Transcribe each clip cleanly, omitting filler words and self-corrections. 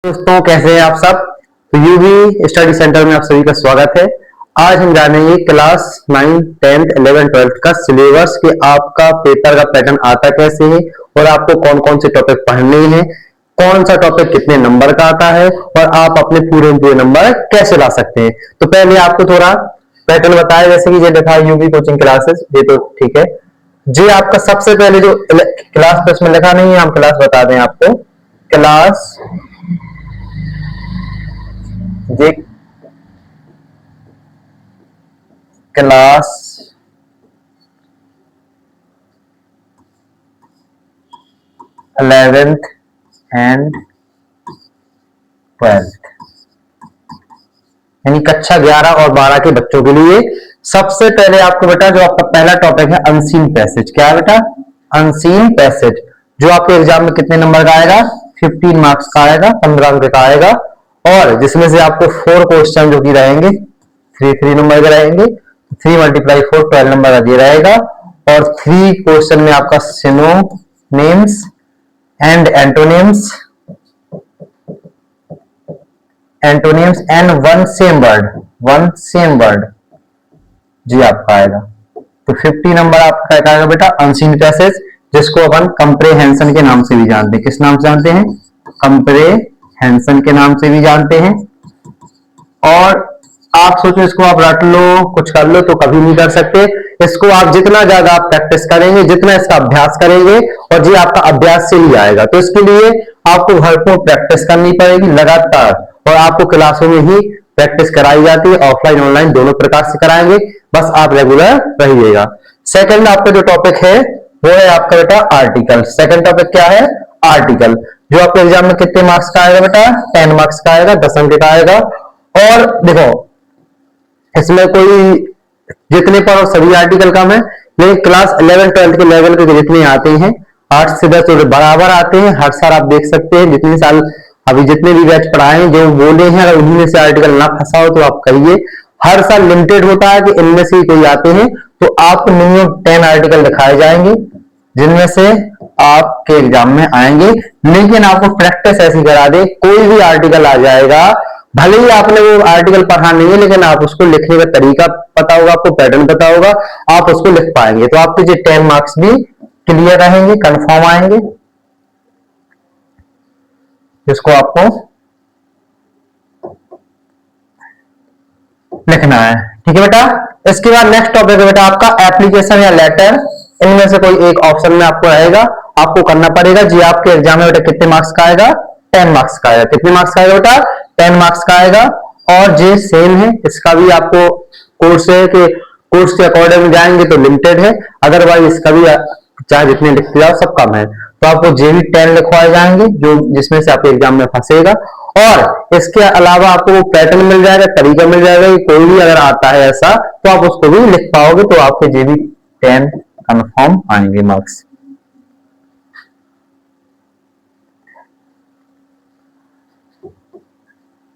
दोस्तों, कैसे हैं आप सब। तो यूवी स्टडी सेंटर में आप सभी का स्वागत है। आज हम जानेंगे क्लास 9, 10th, 11th, 12th का सिलेबस कि आपका पेपर का पैटर्न आता कैसे है और आपको कौन कौन से टॉपिक पढ़ने हैं, कौन सा टॉपिक कितने नंबर का आता है और आप अपने पूरे नंबर कैसे ला सकते हैं। तो पहले आपको थोड़ा पैटर्न बताया, जैसे कि ये देखा यूवी कोचिंग क्लासेस, ये तो ठीक है जी। आपका सबसे पहले जो क्लास पे इसमें लिखा नहीं है, हम क्लास बता दें आपको। क्लास ये क्लास 11th एंड 12th यानी कक्षा 11 और 12 के बच्चों के लिए सबसे पहले आपको बेटा जो आपका पहला टॉपिक है अनसीन पैसेज। क्या है बेटा? अनसीन पैसेज, जो आपके एग्जाम में कितने नंबर का आएगा? 15 मार्क्स का आएगा, 15 अंक का आएगा। और जिसमें से आपको 4 क्वेश्चन जो कि रहेंगे 3 नंबर के रहेंगे। 3 × 4 12 नंबर का ये रहेगा। और 3 क्वेश्चन में आपका synonyms and antonyms and one same word जी आपका आएगा। तो 50 नंबर आपका आएगा बेटा अनसीन पैसेज, जिसको अपन कंप्रेहेंशन के नाम से भी जानते हैं। किस नाम से जानते हैं? कंप्रेहेंशन के नाम से भी जानते हैं। और आप सोचो इसको आप रट लो, कुछ कर लो, तो कभी नहीं कर सकते। इसको आप जितना ज्यादा आप प्रैक्टिस करेंगे, जितना इसका अभ्यास करेंगे, और ये आपका अभ्यास से ही आएगा। तो इसके लिए आपको भरपूर प्रैक्टिस करनी पड़ेगी लगातार, और आपको क्लासों में ही प्रैक्टिस कराई जाती है, ऑफलाइन ऑनलाइन दोनों प्रकार से कराएंगे, बस आप रेगुलर रहिएगा। सेकंड आपका जो टॉपिक है वो है आपका बेटा आर्टिकल। सेकंड टॉपिक क्या है? आर्टिकल, जो आपके एग्जाम में कितने मार्क्स का आएगा बेटा? 10 मार्क्स का आएगा, 10 अंक का आएगा। और देखो इसमें कोई जितने पर और सभी आर्टिकल कम है, लेकिन क्लास 11 12 के लेवल के जितने आते हैं 8 से 10 बराबर आते हैं हर साल। आप देख सकते हैं जितने साल अभी जितने भी बैच पढ़ाए हैं, जो बोले हैं, अगर उन्हीं में से आर्टिकल ना फंसा हो तो आप कहिए। हर साल लिमिटेड होता है कि इनमें से कोई आते हैं, तो आपको मिनिमम 10 आर्टिकल दिखाए जाएंगे जिनमें से आपके एग्जाम में आएंगे। लेकिन आपको प्रैक्टिस ऐसी करा दे, कोई भी आर्टिकल आ जाएगा, भले ही आपने वो आर्टिकल पढ़ा नहीं है, लेकिन आप उसको लिखने का तरीका पता होगा, आपको पैटर्न पता होगा, आप उसको लिख पाएंगे। तो आपके जो 10 मार्क्स भी क्लियर रहेंगे, कंफर्म आएंगे, जिसको आपको लिखना है। ठीक है बेटा। इसके बाद नेक्स्ट टॉपिक है बेटा आपका एप्लीकेशन या लेटर। इनमें से कोई एक ऑप्शन में आपको रहेगा, आपको करना पड़ेगा जी। आपके एग्जाम में बेटा कितने मार्क्स का आएगा? 10 मार्क्स का आएगा। कितने मार्क्स का आएगा बेटा? 10 मार्क्स का आएगा। और जे सेम है, इसका भी आपको कोर्स है कि कोर्स के अकॉर्डिंग जाएंगे तो लिमिटेड है, अदरवाइज इसका भी चाहे जितने लिखते जाओ सब कम है। तो आपको जे भी 10 लिखवाए जाएंगे, जो जिसमें से आपके एग्जाम में फंसेगा। और इसके अलावा आपको वो पैटर्न मिल जाएगा, तरीका मिल जाएगा कि कोई भी अगर आता है ऐसा तो आप उसको भी लिख पाओगे। तो आपके जे भी 10 कंफर्म आएंगे मार्क्स।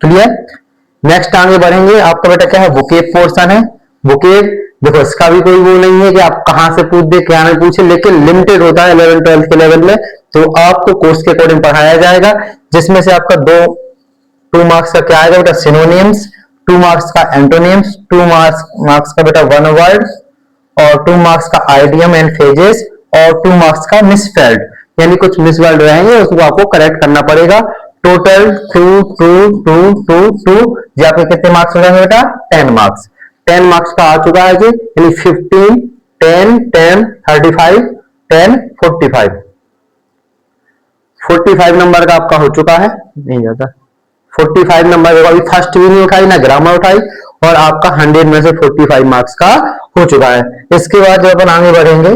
क्लियर? नेक्स्ट आगे बढ़ेंगे। आपका बेटा क्या है? वोकेब पोर्शन है। वोकेब देखो इसका भी कोई वो नहीं है कि आप कहां से पूछ दे क्या नहीं पूछे, लेकिन लिमिटेड होता है 11 12 के लेवल में। तो आपको कोर्स के अकॉर्डिंग पढ़ाया जाएगा, जिसमें से आपका 2 मार्क्स का क्या आएगा बेटा? सिनोनिम्स, 2 मार्क्स का एंटोनिम्स, 2 मार्क्स का बेटा वन वर्ड, और 2 मार्क्स का आइडियम एंड फ्रेजेस, और 2 मार्क्स का मिसस्पेल्ड, यानी कुछ मिसवर्ड रहेंगे, उसको आपको करेक्ट करना पड़ेगा। टोटल 2 2 2 2 2 ये आपके कितने मार्क्स हो जाएंगे बेटा? 10 मार्क्स। 10 मार्क्स का आ चुका है जी, यानी 15 10 10 35 10 45 45 नंबर का आपका हो चुका है। नहीं जाता 45 नंबर का, अभी फर्स्ट भी नहीं उठाई ना ग्रामर उठाई, और आपका 100 में से 45 मार्क्स का हो चुका है। इसके बाद जब अपन आगे बढ़ेंगे,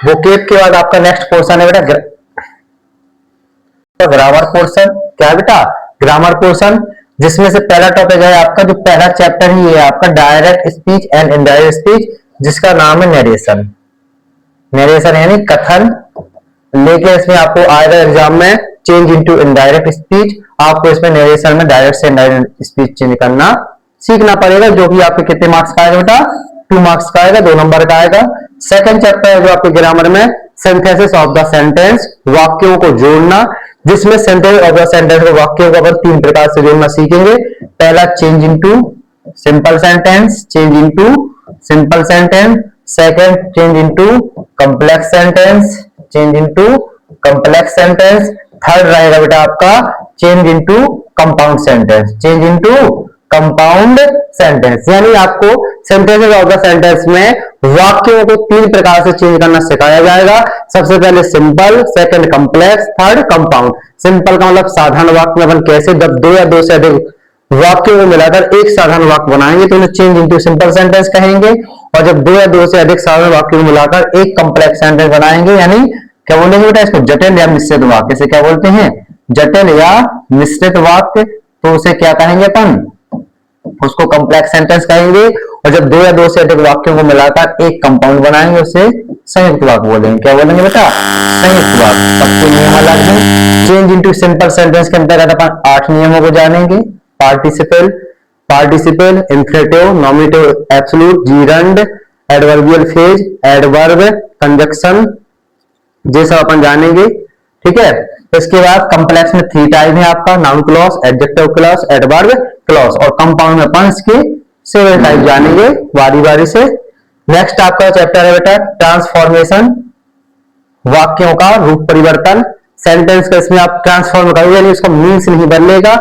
वोकेब के बाद आपका नेक्स्ट पोर्शन है बेटा ग्रामर पोर्शन। क्या है बेटा? ग्रामर पोर्शन, जिसमें से पहला टॉपिक है आपका, जो पहला चैप्टर ही है आपका direct speech and indirect speech, जिसका नाम है नरेशन। नरेशन यानी कथन, लेकिन इसमें आपको आएगा एग्जाम में चेंज इनटू इनडायरेक्ट स्पीच। आपको इसमें नरेशन में डायरेक्ट से इनडायरेक्ट स्पीच चेंज करना सीखना पड़ेगा, जो कि आपके कितने मार्क्स का आएगा बेटा? 2 मार्क्स का आएगा, 2 नंबर का आएगा। सेकंड चैप्टर है जो आपके ग्रामर में सिंथेसिस ऑफ द सेंटेंस, वाक्यों को जोड़ना, जिसमें सिंथेसिस ऑफ द सेंटेंस को वाक्यों को अपन 3 प्रकार से जोड़ना सीखेंगे। पहला change into simple sentence, change into simple sentence. Second change into complex sentence, change into complex sentence. Third रहेगा बेटा आपका change into compound sentence, change into compound sentence. यानी आपको सेंटेंसेस ऑफ द सेंटेंस में वाक्यों को 3 प्रकार से चेंज करना सिखाया जाएगा। सबसे पहले simple, second complex, third compound. Simple का मतलब साधारण वाक्य में अपन कैसे जब 2 या 2 से अधिक वाक्यों को मिलाकर एक साधारण वाक्य बनाएंगे तो उन्हें चेंज इनटू सिंपल सेंटेंस कहेंगे, और जब 2 या 2 से अधिक साधारण वाक्यों को मिलाकर एक कॉम्प्लेक्स सेंटेंस बनाएंगे यानी क्या बोलेंगे बेटा इसको, जटिल या मिश्रित वाक्य से क्या बोलते हैं, जटिल या मिश्रित वाक्य। तो उसे क्या कहेंगे अपन, उसको कॉम्प्लेक्स सेंटेंस कहेंगे। और जब 2 या 2 से अधिक वाक्यों को मिलाकर एक कंपाउंड बनाएंगे उसे संयुक्त वाक्य बोलेंगे। क्या बोलेंगे बेटा, संयुक्त वाक्य। सबके नियम अलग हैं। चेंज इनटू सिंपल सेंटेंस के अंतर्गत अपन 8 नियमों को जानेंगे। Participle, participle, infinitive, nominative, absolute, gerund, adverbial phrase, adverb, conjunction, ये सब अपन जानेंगे। ठीक है। इसके बाद कॉम्प्लेक्स में 3 टाइप है आपका, noun clause, adjective clause, adverb clause, और कंपाउंड में अपन इसके 7 टाइप जानेंगे बारी बारी से। नेक्स्ट आपका चैप्टर है बेटा ट्रांसफॉर्मेशन, वाक्यों का रूप परिवर्तन। सेंटेंस का इसमें आप ट्रांसफॉर्म करोगे यानी उसका मीन्स नहीं बदलेगा,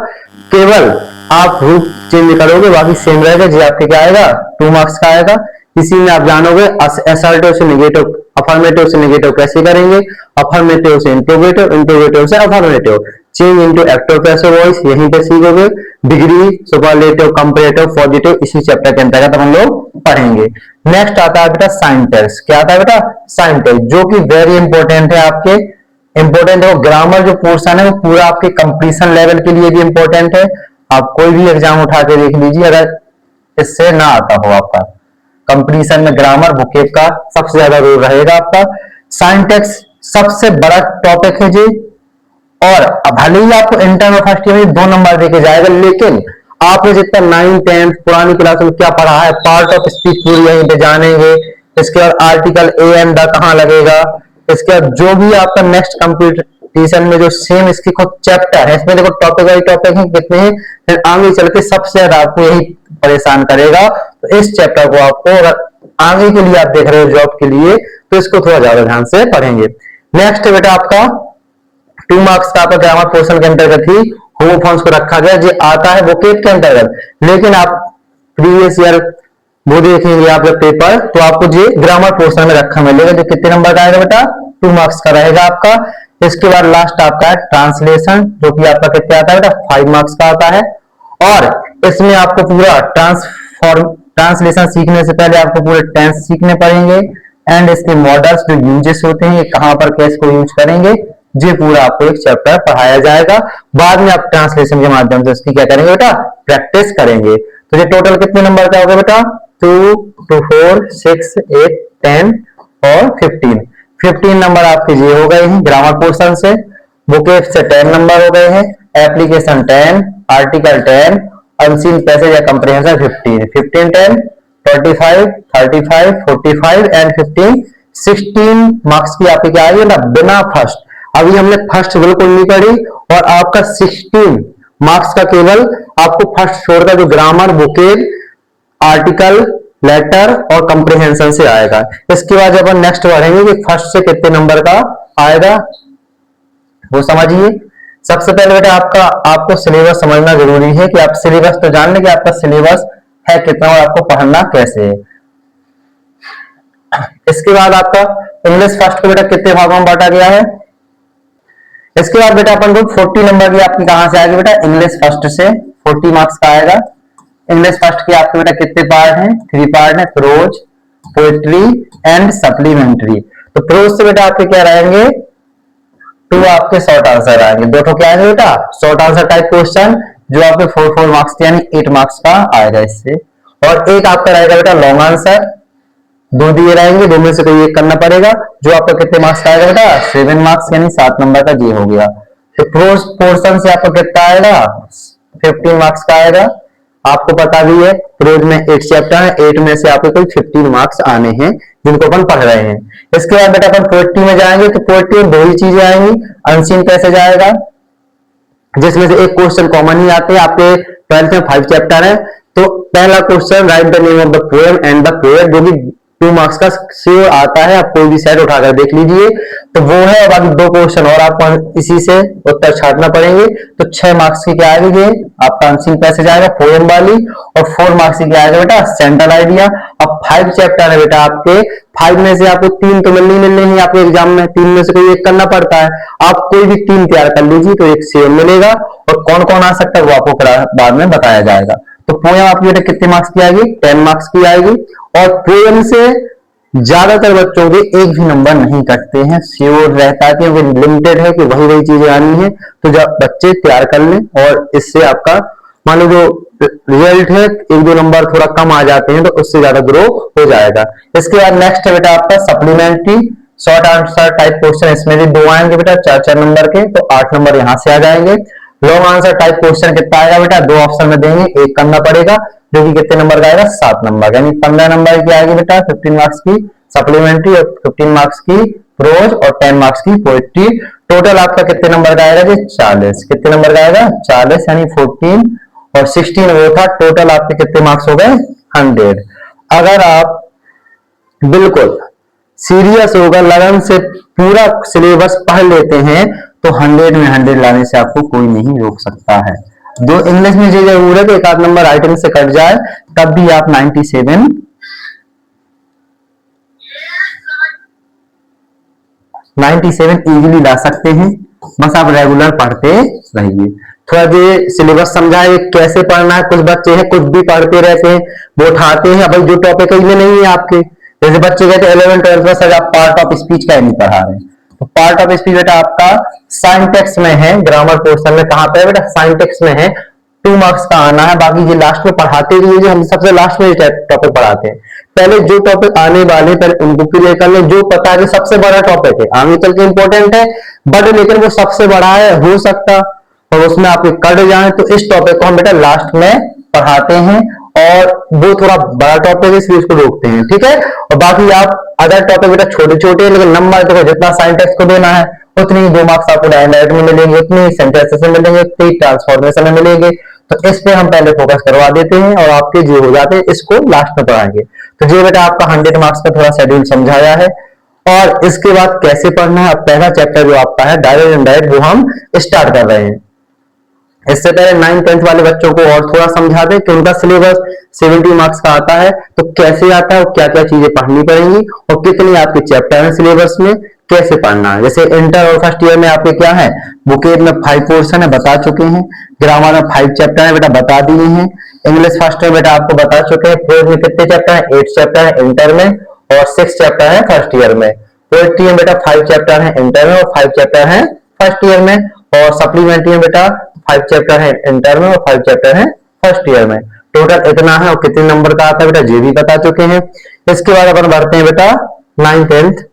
केवल आप रूप चेंज करोगे, बाकी सेम रहेगा। जी आपके क्या आएगा, 2 मार्क्स का आएगा। इसी में आप जानोगे असर्टिव से नेगेटिव, अफर्मेटिव से नेगेटिव कैसे करेंगे, अफर्मेटिव से इंट्रोगेटिव, इंट्रोगेटिव से affirmative, change into active passive voice यहीं पे सीखोगे। डिग्री, सुपरलेटिव, कंपैरेटिव, पॉजिटिव इसी चैप्टर के अंतर्गत हम लोग पढ़ेंगे। नेक्स्ट आता है बेटा साइंटेक्स। क्या आता है बेटा, साइंटेक्स, जो कि वेरी इंपॉर्टेंट है आपके, इंपॉर्टेंट है। ग्रामर जो पोर्शन है वो पूरा आपके कंप्लीशन लेवल के लिए भी इंपॉर्टेंट है। आप कोई भी एग्जाम उठा के देख लीजिए, अगर इससे ना आता हो आपका कंप्लीशन में ग्रामर वोकैब का सबसे ज्यादा रोल रहेगा आपका। साइंटेक्स सबसे बड़ा टॉपिक है जी, और भले ही आपको इंटर में फर्स्ट ईयर में 2 नंबर देके जाएगा, लेकिन आपने जितना 9th 10th पुरानी क्लास में क्या पढ़ा है, पार्ट ऑफ स्पीच पूरी यहीं पे जानेंगे। इसके बाद आर्टिकल ए एंड द कहाँ लगेगा, इसके बाद जो भी आपका नेक्स्ट कंप्यूटेशन में जो सेम इसकी खुद चैप्टर है, इसमें देखो टॉपिक वाइज टॉपिक है कितने हैं, फिर आगे चल के सबसे ज्यादा आपको यही परेशान करेगा। तो इस चैप्टर को आपको अगर आगे के लिए आप देख रहे हो जॉब के लिए, तो इसको थोड़ा ज्यादा ध्यान से पढ़ेंगे। नेक्स्ट बेटा आपका 2 मार्क्स का आपका ग्रामर पोर्शन के अंतर्गत ही होमोफॉर्म्स को रखा गया, जो आता है वोकैब के अंतर्गत। लेकिन आप प्रीवियस ईयर वो देखेंगे आप जब पेपर, तो आपको ये ग्रामर पोर्शन में रखा मिलेगा, जो कितने नंबर का आएगा बेटा, 2 मार्क्स का रहेगा आपका। इसके बाद लास्ट आपका है ट्रांसलेशन, जो कि आपका कितने आता है बेटा, 5 मार्क्स का आता है। और इसमें आपको पूरा ट्रांसलेशन सीखने से पहले आपको पूरे टेंस सीखने पड़ेंगे, एंड इसके मॉडल्स जो यूजेस होते हैं, कहां पर कैसे को यूज करेंगे, ये पूरा आपको एक चैप्टर पढ़ाया जाएगा। बाद में आप ट्रांसलेशन के माध्यम से इसकी क्या करेंगे बेटा, प्रैक्टिस करेंगे। तो ये टोटल कितने नंबर का होगा बेटा, 2, 2, 4, 6, 8, 10 और 15 नंबर आपके ये हो गए हैं ग्रामर पोर्शन से। वोकैब से 10 नंबर हो गए हैं, एप्लीकेशन 10, आर्टिकल 10, अनसीन पैसेज या कंप्रीहेंशन 15, 15, 10, 25, 35, 45 एंड 15, 16 मार्क्स की आपकी क्या आएगी ना, बिना फर्स्ट। अभी हमने फर्स्ट बिल्कुल नहीं पढ़ी, और आपका 16 मार्क्स का केवल आपको फर्स्ट छोड़कर जो ग्रामर, वोकैब, आर्टिकल, लेटर और कंप्रीहेंशन से आएगा। इसके बाद जब हम नेक्स्ट बढ़ेंगे कि फर्स्ट से कितने नंबर का आएगा वो समझिए। सबसे पहले बेटा आपको सिलेबस समझना जरूरी है, कि आप सिलेबस तो जान लें कि आपका सिलेबस है कितना और आपको पढ़ना कैसे है। इसके बाद आपका इंग्लिश फर्स्ट को बेटा कितने भागों में बांटा गया है। इसके बाद बेटा अपन को 40 नंबर की आपकी कहां से आएगी बेटा, इंग्लिश फर्स्ट से 40 मार्क्स का आएगा। इंग्लिश फर्स्ट के आपके बेटा कितने पार्ट हैं, 3 पार्ट हैं, प्रोज, पोएट्री एंड सप्लीमेंट्री। तो प्रोज से बेटा आपके क्या रहेंगे, 2 आपके शॉर्ट आंसर आएंगे, 2 तो क्या आएंगे बेटा, शॉर्ट आंसर टाइप क्वेश्चन, जो आपके 4 मार्क्स के यानी 8 मार्क्स का आएगा इससे। और एक आपका रहेगा बेटा लॉन्ग आंसर, 2 दिए रहेंगे, 2 में से कोई एक करना पड़ेगा, जो आपका कितने मार्क्स का आएगा बेटा, 7 मार्क्स यानी 7 नंबर का ये हो गया। तो प्रोज पोर्शन से आपका कितना आएगा, 15 मार्क्स का आएगा। आपको पता भी है प्रोज में 8 चैप्टर है, 8 में से आपको कोई 15 मार्क्स आने हैं जिनको अपन पढ़ रहे हैं। इसके बाद बेटा अपन पोएट्री में जाएंगे तो पोएट्री में 2 ही चीजें आएंगी, अनसीन पैसेज आएगा जिसमें से एक क्वेश्चन कॉमन ही आते हैं, आपके 12th में 5 चैप्टर है। तो पहला question right the name of the poem and the poet, जो कि 2 मार्क्स का श्योर आता है, आप कोई भी सेट उठाकर देख लीजिए तो वो है। और बाकी 2 क्वेश्चन और आपको इसी से उत्तर छाटना पड़ेंगे, तो 6 मार्क्स की क्या आएगी, ये आपका अनसीन पैसेज आएगा पोएम वाली, और 4 मार्क्स की क्या आएगा बेटा, सेंट्रल आइडिया। अब 5 चैप्टर है बेटा आपके, 5 में से आपको 3 तो मिलने ही आपके एग्जाम में, 3 में से कोई एक करना पड़ता है, आप कोई भी 3 तैयार कर लीजिए तो एक सेम मिलेगा। और कौन कौन आ सकता है वो आपको बाद में बताया जाएगा। तो पोएम आपकी बेटा कितने मार्क्स की आएगी, 10 मार्क्स की आएगी। और पोएम से ज्यादातर बच्चों के एक भी नंबर नहीं कटते हैं, श्योर रहता है कि वो लिमिटेड है कि वही चीजें आनी है। तो जब बच्चे तैयार कर लें और इससे आपका मान लो जो रिजल्ट है 1-2 नंबर थोड़ा कम आ जाते हैं तो उससे ज्यादा ग्रो हो जाएगा। इसके बाद नेक्स्ट है बेटा आपका supplementary short answer type question, इसमें भी 2 आएंगे बेटा 4-4 नंबर के, तो 8 नंबर यहां से आ जाएंगे। लॉन्ग आंसर टाइप क्वेश्चन कितना आएगा बेटा, 2 ऑप्शन में देंगे, एक करना पड़ेगा जो कि कितने नंबर का आएगा, 7 नंबर, यानी 15 नंबर की आएगी बेटा 15 मार्क्स की सप्लीमेंट्री और 15 मार्क्स की प्रोज और 10 मार्क्स की पोएट्री। टोटल आपका कितने नंबर का आएगा जी, 40। कितने नंबर का आएगा, 40, यानी 14 और 16 वो था, टोटल आपके कितने मार्क्स हो गए, 100। अगर आप बिल्कुल सीरियस होकर लगन से पूरा सिलेबस पढ़ लेते हैं तो 100 में 100 लाने से आपको कोई नहीं रोक सकता है। जो इंग्लिश में जो जरूरत है एक आध नंबर राइटिंग से कट जाए तब भी आप 97 इजीली ला सकते हैं, बस आप रेगुलर पढ़ते रहिए। थोड़ा जो सिलेबस समझा है कैसे पढ़ना है, कुछ बच्चे हैं कुछ भी पढ़ते रहते हैं, वो उठाते हैं भाई जो टॉपिक में नहीं है आपके, जैसे बच्चे कहते हैं 11th 12th में सर आप पार्ट ऑफ स्पीच का नहीं पढ़ा रहे हैं, तो पार्ट ऑफ स्पीच बेटा आपका साइंटेक्स में है, ग्रामर पोर्शन में कहां पे है बेटा, साइंटेक्स में है, 2 मार्क्स का आना है। बाकी ये लास्ट में पढ़ाते भी है, हम सबसे लास्ट में टॉपिक पढ़ाते हैं, पहले जो टॉपिक आने वाले पहले उनको क्लियर कर ले, जो पता है कि सबसे बड़ा टॉपिक है आगे चल के इंपॉर्टेंट है बट लेकिन वो सबसे बड़ा है हो सकता और उसमें आपके कट जाए, तो इस टॉपिक को हम बेटा लास्ट में पढ़ाते हैं और वो थोड़ा बड़ा टॉपिक है इसलिए उसको रोकते हैं, ठीक है। और बाकी आप अदर टॉपिक बेटा छोटे छोटे हैं लेकिन नंबर देखो जितना साइंटेक्स को देना है उतनी 2 मार्क्स आपको डायरेक्ट में मिलेंगे, उतनी सेंटेंसेस में मिलेंगे, उतनी ट्रांसफॉर्मेशन में मिलेंगे, तो इस पे हम पहले फोकस करवा देते हैं और आपके जो हो जाते हैं इसको लास्ट में पढ़ाएंगे। तो ये बेटा आपका 100 मार्क्स का थोड़ा शेड्यूल समझाया है। और इसके बाद कैसे पढ़ना है, अब पहला चैप्टर जो आपका है डायरेक्ट इनडायरेक्ट वो हम स्टार्ट कर रहे हैं। इससे पहले 9th 10th वाले बच्चों को और थोड़ा समझा दें कि उनका सिलेबस 70 मार्क्स का आता है, तो कैसे आता है और क्या क्या चीजें पढ़नी पड़ेंगी और कितनी आपके चैप्टर है सिलेबस में, कैसे पढ़ना है। जैसे इंटर और फर्स्ट ईयर में आपके क्या है, बुकेट में 5 पोर्शन है बता चुके हैं, ग्रामर में 5 चैप्टर है बेटा बता दिए हैं, इंग्लिश फर्स्ट में बेटा आपको बता चुके हैं, प्रोज में कितने चैप्टर है, 8 चैप्टर है इंटर में और 6 चैप्टर है फर्स्ट ईयर में, पोएट्री में बेटा 5 चैप्टर है इंटर में और 5 चैप्टर है फर्स्ट ईयर में, और सप्लीमेंट्री में बेटा 5 चैप्टर है इंटर में और 5 चैप्टर है फर्स्ट ईयर में। टोटल इतना है और कितने नंबर का आता है बेटा ये भी बता चुके हैं। इसके बाद अपन बढ़ते हैं बेटा 9th 10th